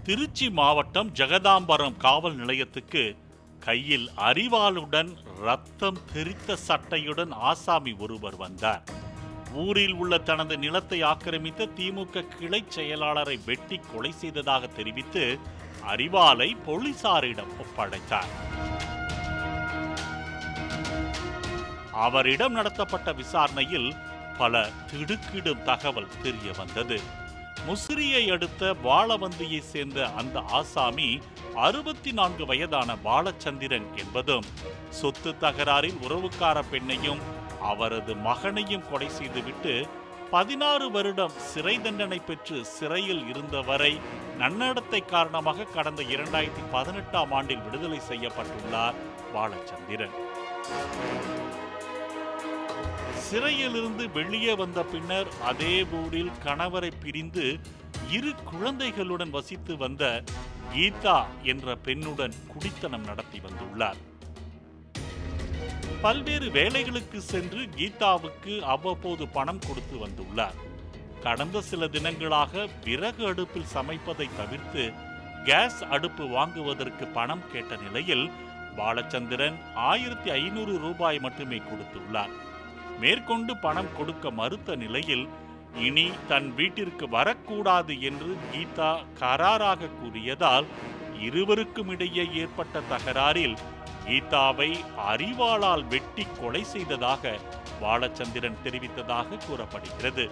திருச்சி மாவட்டம் ஜெகதாம்பரம் காவல் நிலையத்துக்கு கையில் அரிவாளுடன் ரத்தம் தெரித்த சட்டையுடன் ஆசாமி ஒருவர் வந்தார். ஊரில் உள்ள தனது நிலத்தை ஆக்கிரமித்த திமுக கிளை செயலாளரை வெட்டி கொலை செய்ததாக தெரிவித்து அரிவாளை போலீசாரிடம் ஒப்படைத்தார். அவரிடம் நடத்தப்பட்ட விசாரணையில் பல திடுக்கிடும் தகவல் தெரிய வந்தது. முசிறியை அடுத்த வாழவந்தியை சேர்ந்த அந்த ஆசாமி 64 வயதான பாலச்சந்திரன் என்பதும் சொத்து தகராறில் உறவுக்கார பெண்ணையும் அவரது மகனையும் கொலை செய்துவிட்டு 16 வருடம் சிறை தண்டனை பெற்று சிறையில் இருந்தவரை நன்னடத்தை காரணமாக கடந்த 2018ஆம் ஆண்டில் விடுதலை செய்யப்பட்டுள்ளார் பாலச்சந்திரன். சிறையிலிருந்து வெளியே வந்த பின்னர் அதே ஊரில் கணவரை பிரிந்து 2 குழந்தைகளுடன் வசித்து வந்த கீதா என்ற பெண்ணுடன் குடித்தனம் நடத்தி வந்துள்ளார். பல்வேறு வேலைகளுக்கு சென்று கீதாவுக்கு அவ்வப்போது பணம் கொடுத்து வந்துள்ளார். கடந்த சில தினங்களாக விறகு அடுப்பில் சமைப்பதை தவிர்த்து கேஸ் அடுப்பு வாங்குவதற்கு பணம் கேட்ட நிலையில் பாலச்சந்திரன் 1500 ரூபாய் மட்டுமே கொடுத்துள்ளார். மேற்கொண்டு பணம் கொடுக்க மறுத்த நிலையில் இனி தன் வீட்டிற்கு வரக்கூடாது என்று கீதா கராராக கூறியதால் இருவருக்கும் இடையே ஏற்பட்ட தகராறில் கீதாவை அரிவாளால் வெட்டி கொலை செய்ததாக பாலச்சந்திரன் தெரிவித்ததாக கூறப்படுகிறது.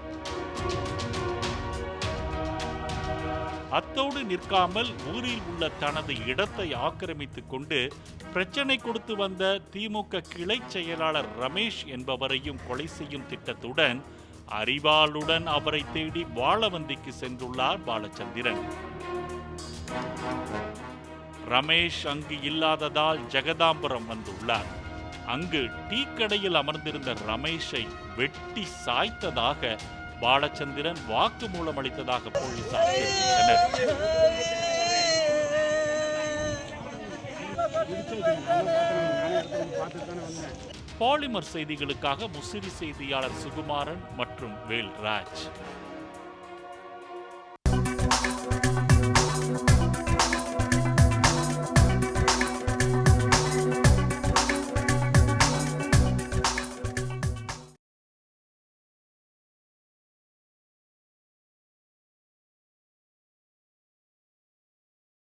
அத்தோடு நிற்காமல் ஊரில் உள்ள தனது இடத்தை ஆக்கிரமித்துக் கொண்டு பிரச்சனை கொடுத்து வந்த திமுக கிளை செயலாளர் ரமேஷ் என்பவரையும் கொலை செய்யும் திட்டத்துடன் அரிவாளுடன் அவரை தேடி வாழவந்திக்கு சென்றுள்ளார் பாலச்சந்திரன். ரமேஷ் அங்கு இல்லாததால் ஜெகதாம்பரம் வந்துள்ளார். அங்கு டீ கடையில் அமர்ந்திருந்த ரமேஷை வெட்டி சாய்த்ததாக பாலச்சந்திரன் வாக்குமூலம் அளித்ததாக போலீசார் தெரிவித்தனர். பாலிமர் செய்திகளுக்காக முசிறி செய்தியாளர் சுகுமாரன் மற்றும் வேல்ராஜ்.